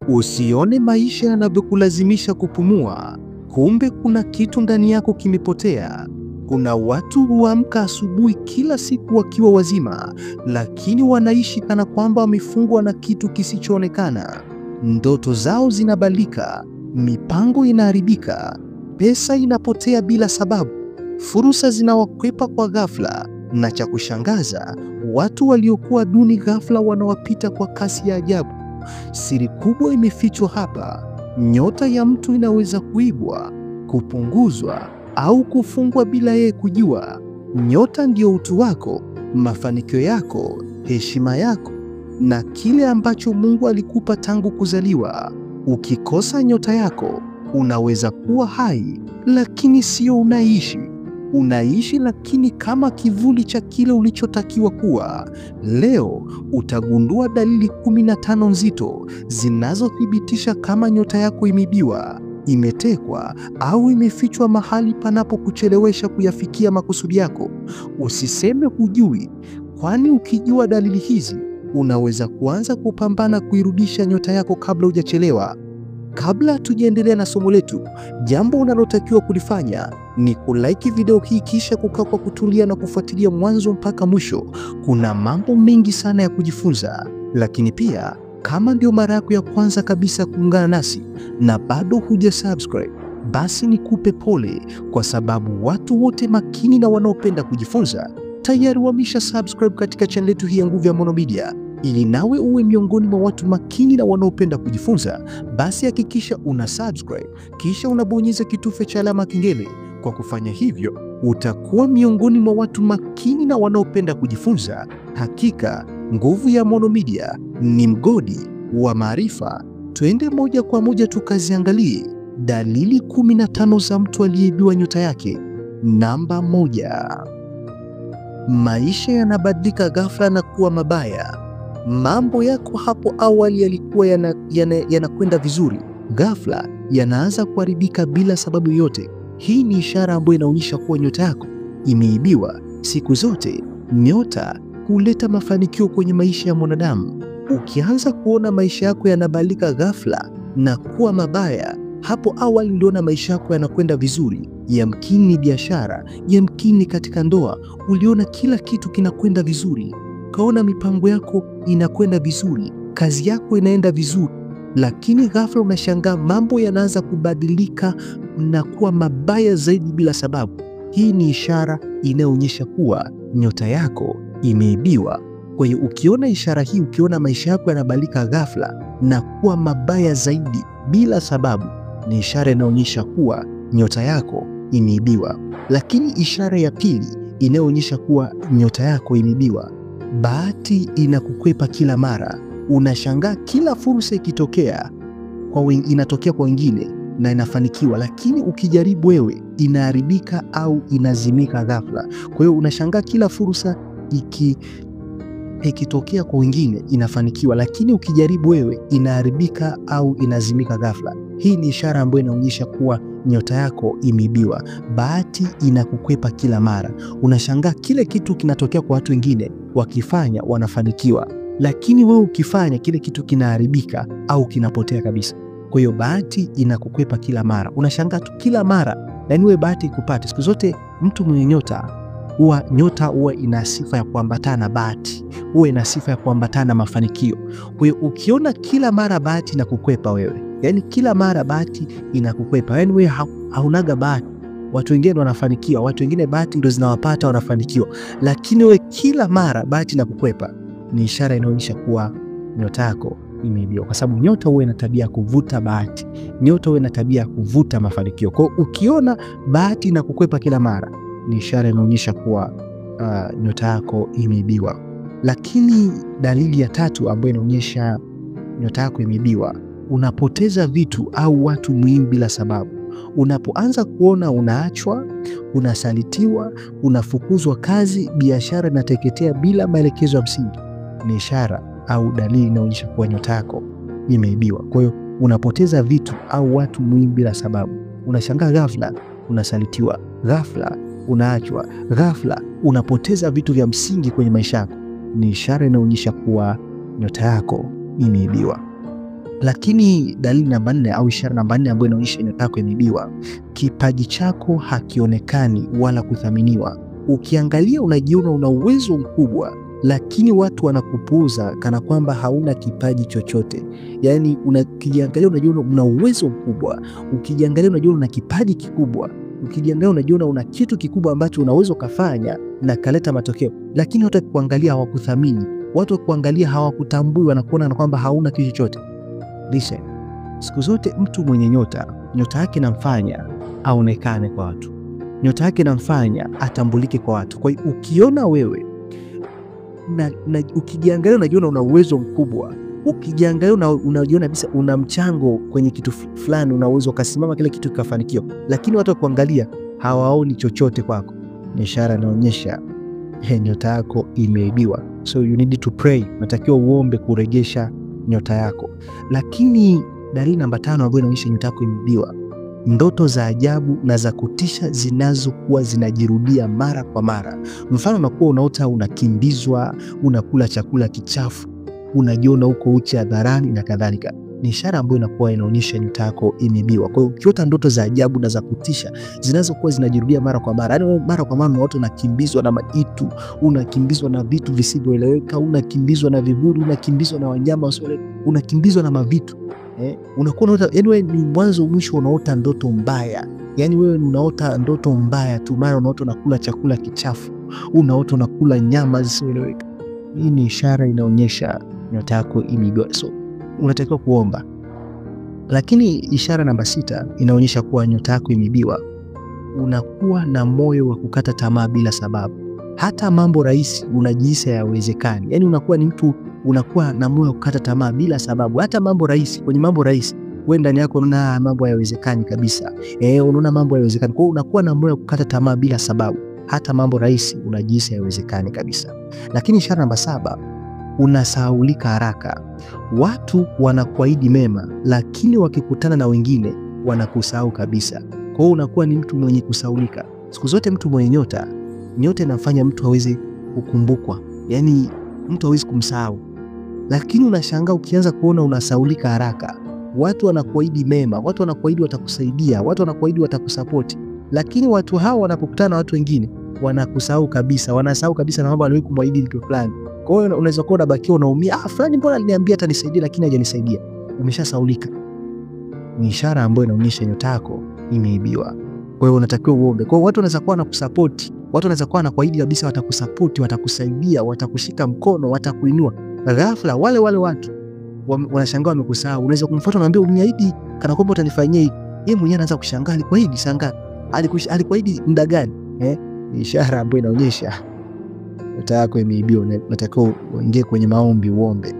Usione maisha yanavyokulazimisha kupumua, kumbe kuna kitu ndani yako kimepotea. Kuna watu huamka asubuhi kila siku wakiwa wazima, lakini wanaishi kana kwamba wamefungwa na kitu kisichoonekana. Ndoto zao zinabadilika, mipango inaharibika, pesa inapotea bila sababu, fursa zinawakwepa kwa ghafla, na cha kushangaza, watu waliokuwa duni ghafla wanawapita kwa kasi ya ajabu. Siri kubwa imefichwa hapa. Nyota ya mtu inaweza kuibwa, kupunguzwa au kufungwa bila yeye kujua. Nyota ndio utu wako, mafanikio yako, heshima yako na kile ambacho Mungu alikupa tangu kuzaliwa. Ukikosa nyota yako, unaweza kuwa hai lakini sio unaishi. Unaishi lakini kama kivuli cha kile ulichotakiwa kuwa. Leo utagundua dalili 15 nzito zinazothibitisha kama nyota yako imeibiwa, imetekwa au imefichwa mahali panapokuchelewesha kuyafikia makusudi yako. Usiseme hujui, kwani ukijua dalili hizi unaweza kuanza kupambana kuirudisha nyota yako kabla hujachelewa. Kabla tujaendelea na somo letu, jambo unalotakiwa kulifanya ni kulike video hii kisha kukaa kwa kutulia na kufuatilia mwanzo mpaka mwisho. Kuna mambo mengi sana ya kujifunza. Lakini pia kama ndio mara yako ya kwanza kabisa kuungana nasi na bado huja subscribe, basi nikupe pole, kwa sababu watu wote makini na wanaopenda kujifunza tayari wamesha subscribe katika channel yetu hii ya Nguvu ya Maono Media. Ili nawe uwe miongoni mwa watu makini na wanaopenda kujifunza, basi hakikisha una subscribe kisha unabonyeza kitufe cha alama kengele. Kwa kufanya hivyo, utakuwa miongoni mwa watu makini na wanaopenda kujifunza. Hakika Nguvu ya Maono Media ni mgodi wa maarifa. Twende moja kwa moja tukaziangalie dalili 15 za mtu aliyeibiwa nyota yake. Namba 1. Maisha yanabadilika ghafla na kuwa mabaya. Mambo yako hapo awali yalikuwa yanakwenda vizuri, ghafla yanaanza kuharibika bila sababu yoyote. Hii ni ishara ambayo inaonyesha kuwa nyota yako imeibiwa. Siku zote nyota huleta mafanikio kwenye maisha ya mwanadamu. Ukianza kuona maisha yako yanabadilika ghafla na kuwa mabaya, hapo awali uliona maisha yako yanakwenda vizuri. Yamkini ni biashara, yamkini katika ndoa, uliona kila kitu kinakwenda vizuri. Kaona mipango yako inakwenda vizuri, kazi yako inaenda vizuri, lakini ghafla unashangaa mambo yanaanza kubadilika na kuwa mabaya zaidi bila sababu. Hii ni ishara inayoonyesha kuwa nyota yako imeibiwa. Kwa hiyo ukiona ishara hii, ukiona maisha yako yanabadilika ghafla na kuwa mabaya zaidi bila sababu, ni ishara inayoonyesha kuwa nyota yako imeibiwa. Lakini ishara ya pili inayoonyesha kuwa nyota yako imeibiwa, bahati inakukwepa kila mara. Unashangaa kila fursa ikitokea inatokea kwa wengine na inafanikiwa, lakini ukijaribu wewe inaharibika au inazimika ghafla. Kwa hiyo unashangaa kila fursa ikitokea kwa wengine inafanikiwa, lakini ukijaribu wewe inaharibika au inazimika ghafla. Hii ni ishara ambayo inaonyesha kuwa nyota yako imeibiwa. Bahati inakukwepa kila mara. Unashangaa kile kitu kinatokea kwa watu wengine, wakifanya wanafanikiwa, lakini wewe ukifanya kile kitu kinaharibika au kinapotea kabisa. Kwa hiyo bahati inakukwepa kila mara. Unashangaa tu kila mara, yani wewe bahati ikupate. Siku zote mtu mwenye nyota huwa ina sifa ya kuambatana na bahati, huwa ina sifa ya kuambatana na mafanikio. Kwa hiyo ukiona kila mara bahati inakukwepa wewe, yani kila mara bahati inakukwepa, yani wewe haunaga bahati. Watu wengine wanafanikiwa, watu wengine bahati ndio zinawapata wanafanikiwa, lakini wewe kila mara bahati inakukwepa, ni ishara inaonyesha kuwa nyota yako imeibiwa, kwa sababu nyota huwa ina tabia kuvuta bahati, nyota huwa ina tabia kuvuta mafanikio. Kwa hiyo ukiona bahati inakukwepa kila mara, ni ishara inaonyesha kuwa nyota yako imeibiwa. Lakini dalili ya tatu ambayo inaonyesha nyota yako imeibiwa, unapoteza vitu au watu muhimu bila sababu. Unapoanza kuona unaachwa, unasalitiwa, unafukuzwa kazi, biashara inateketea bila maelekezo ya msingi, ni ishara au dalili inaonyesha kuwa nyota yako imeibiwa. Kwa hiyo unapoteza vitu au watu muhimu bila sababu. Unashangaa ghafla unasalitiwa, ghafla unaachwa, ghafla unapoteza vitu vya msingi kwenye maisha yako, ni ishara inaonyesha kuwa nyota yako imeibiwa. Lakini dalili namba 4 au ishara namba 4 ambayo inaonyesha nyota yako imeibiwa, kipaji chako hakionekani wala kuthaminiwa. Ukiangalia unajiona una uwezo mkubwa, lakini watu wanakupuuza kana kwamba hauna kipaji chochote. Yani ukijiangalia unajiona una uwezo mkubwa, ukijiangalia unajiona una kipaji kikubwa, ukijiangalia unajiona una kitu kikubwa ambacho unaweza kufanya na kaleta matokeo, lakini watu kuangalia hawakuthamini, watu kuangalia hawakutambui, wanakuona na kwamba hauna kitu chochote. Listen, siku zote mtu mwenye nyota yake inamfanya aonekane kwa watu, nyota yake inamfanya atambulike kwa watu. Kwa hiyo ukiona wewe ukijiangalia unajiona una uwezo mkubwa, ukijiangalia unajiona kabisa una mchango kwenye kitu fulani, unaweza kusimama kile kitu kikafanikiwa, lakini watu kuangalia hawaoni chochote kwako, ni ishara inaonyesha nyota yako imeibiwa. So you need to pray, unatakiwa uombe kurejesha nyota yako. Lakini dalili namba 5 ambayo inaonyesha nyota yako imeibiwa, ndoto za ajabu na za kutisha zinazokuwa zinajirudia mara kwa mara. Mfano, unakuwa unaota unakimbizwa, unakula chakula kichafu, unajiona uko uchi hadharani na kadhalika. Ni ishara ambayo inakuwa inaonyesha nyota yako imeibiwa. Kwa hiyo ukiota ndoto za ajabu na za kutisha zinazokuwa zinajirudia mara kwa mara, yani mara kwa mara watu unakimbizwa na maitu, unakimbizwa na vitu visivyoeleweka, unakimbizwa na viburi, unakimbizwa na wanyama wasioeleweka, unakimbizwa na mavitu, unakuwa unaota, yani wewe ni mwanzo mwisho unaota ndoto mbaya. Yani wewe unaota ndoto mbaya tu, mara unaota unakula chakula kichafu, unaota unakula nyama zisizoeleweka. Hii ni ishara inaonyesha nyota yako imeibiwa. So unatakiwa kuomba. Lakini ishara namba 6 inaonyesha kuwa nyota yako imeibiwa, unakuwa na moyo wa kukata tamaa bila sababu. Hata mambo rahisi unajihisi hayawezekani. Yani unakuwa ni mtu unakuwa na moyo wa kukata tamaa bila sababu. Hata mambo rahisi, kwenye mambo rahisi wewe ndani yako unaona mambo hayawezekani kabisa. Unaona mambo hayawezekani. Kwa hiyo unakuwa na moyo wa kukata tamaa bila sababu. Hata mambo rahisi unajihisi hayawezekani kabisa. Lakini ishara namba 7, unasahaulika haraka. Watu wanakuahidi mema, lakini wakikutana na wengine wanakusahau kabisa. Kwa hiyo unakuwa ni mtu mwenye kusahaulika. Siku zote mtu mwenye nyota inamfanya mtu aweze kukumbukwa, yani mtu hawezi kumsahau. Lakini unashangaa ukianza kuona unasahaulika haraka. Watu wanakuahidi mema, watu wanakuahidi watakusaidia, watu wanakuahidi watakusupport, lakini watu hao wanapokutana na watu wengine wanakusahau kabisa, wanasahau kabisa na mambo aliyowahi kumwahidi mtu fulani. Kwa hiyo unaweza kuwa unabakia unaumia, fulani mbona aliniambia atanisaidia lakini hajanisaidia. Umeshasahaulika. Ni ishara ambayo inaonyesha nyota yako imeibiwa. Kwa hiyo unatakiwa uombe. Kwa hiyo watu wanaweza kuwa wanakusupport, watu wanaweza kuwa wanakuahidi kabisa watakusupport, watakusaidia, watakushika mkono, watakuinua. Ghafla wale watu wanashangaa wamekusahau. Unaweza kumfuata unaambia uniahidi kana kwamba utanifanyia hiki. Yeye mwenyewe anaanza kushangaa, alikuahidi sanga, alikuahidi muda gani? Ni ishara ambayo inaonyesha nyota yako imeibiwa. Unatakiwa uingie kwenye maombi uombe.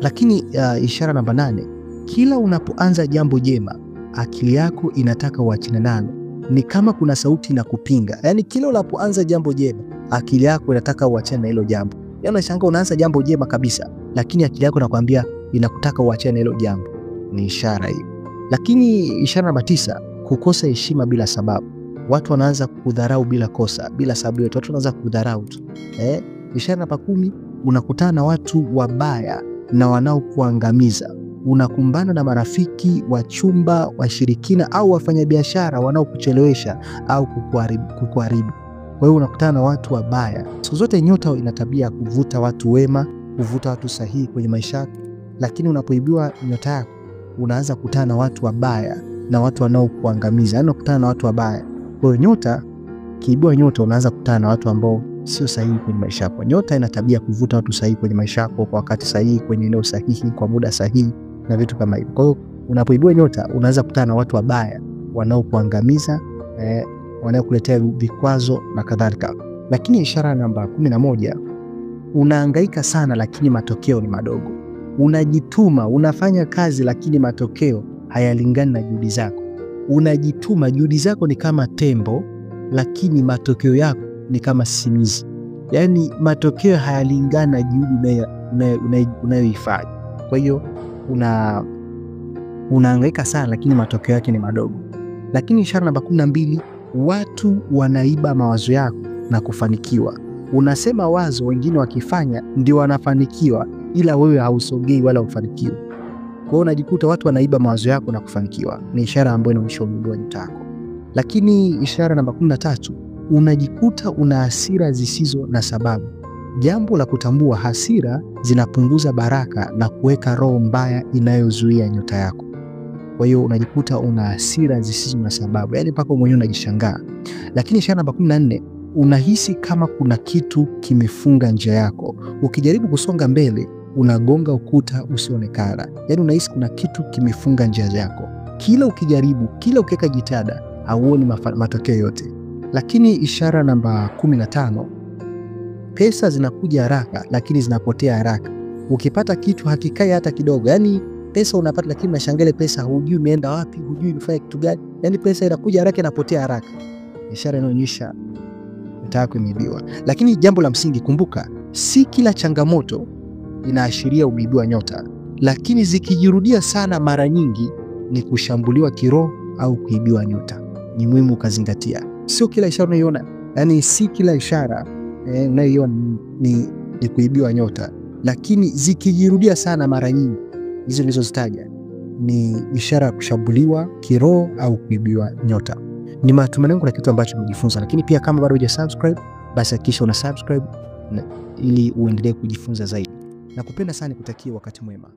Lakini ishara namba 8, kila unapoanza jambo jema akili yako inataka uachane nalo. Ni kama kuna sauti inakupinga. Yani kila unapoanza jambo jema akili yako inataka uachane na hilo jambo. Yani unashangaa unaanza jambo jema kabisa, lakini akili yako inakwambia inakutaka uachane na hilo jambo. Ni ishara hiyo. Lakini ishara namba 9, kukosa heshima bila sababu. Watu wanaanza kudharau bila kosa, bila sababu yote. Watu wanaanza kudharau tu. Ishara namba 10, unakutana na watu wabaya na wanaokuangamiza. Unakumbana na marafiki, wachumba, washirikina au wafanyabiashara wanaokuchelewesha au kukuharibu. Kwa hiyo unakutana na watu wabaya. Siku zote nyota ina tabia kuvuta watu wema, kuvuta watu sahihi kwenye maisha yako. Lakini unapoibiwa nyota yako, unaanza kukutana na watu wabaya na watu wanaokuangamiza. Yani unakutana na watu wabaya. Kwa hiyo kiibiwa nyota unaanza kukutana na watu ambao sio sahihi kwenye maisha yako. Nyota ina tabia kuvuta watu sahihi kwenye maisha yako kwa wakati sahihi, kwenye eneo sahihi, kwa muda sahihi na vitu kama hivyo. Kwa hiyo unapoibiwa nyota unaanza kukutana na watu wabaya wanaokuangamiza, wanaokuletea vikwazo na kadhalika. Lakini ishara namba 11, unahangaika sana lakini matokeo ni madogo. Unajituma, unafanya kazi lakini matokeo hayalingani na juhudi zako. Unajituma, juhudi zako ni kama tembo, lakini matokeo yako ni kama simizi. Yani matokeo hayalingani na juhudi unayoifanya. Kwa hiyo unahangaika sana lakini matokeo yake ni madogo. Lakini ishara namba 12, watu wanaiba mawazo yako na kufanikiwa. Unasema wazo, wengine wakifanya ndio wanafanikiwa, ila wewe hausogei wala ufanikiwa. Kwa hiyo unajikuta watu wanaiba mawazo yako na kufanikiwa. Ni ishara ambayo inaonyesha umegundua nyota yako. Lakini ishara namba 13, unajikuta una hasira zisizo na sababu. Jambo la kutambua, hasira zinapunguza baraka na kuweka roho mbaya inayozuia nyota yako. Kwa hiyo unajikuta una hasira zisizo na sababu, yaani mpaka mwenyewe unajishangaa. Lakini ishara namba 14, unahisi kama kuna kitu kimefunga njia yako. Ukijaribu kusonga mbele, unagonga ukuta usionekana. Yaani unahisi kuna kitu kimefunga njia yako. Kila ukijaribu, kila ukiweka jitihada, hauoni matokeo yote. Lakini ishara namba 15, pesa zinakuja haraka lakini zinapotea haraka. Ukipata kitu hakikai hata kidogo. Yaani pesa unapata lakini unashangaa pesa hujui imeenda wapi, hujui imefanya kitu gani. Yaani pesa inakuja haraka inapotea haraka. Ishara inaonyesha nyota yako imeibiwa. Lakini jambo la msingi, kumbuka, si kila changamoto inaashiria umeibiwa nyota. Lakini zikijirudia sana mara nyingi ni kushambuliwa kiroho au kuibiwa nyota. Ni muhimu ukazingatia. Sio kila ishara unayoiona, yani si kila ishara unayoiona ni kuibiwa nyota. Lakini zikijirudia sana mara nyingi, hizo nilizozitaja ni ishara ya kushambuliwa kiroho au kuibiwa nyota. Ni matumaini yangu na kitu ambacho umejifunza. Lakini pia kama bado hujasubscribe, basi hakikisha una subscribe ili uendelee kujifunza zaidi. Nakupenda sana, nikutakia wakati mwema.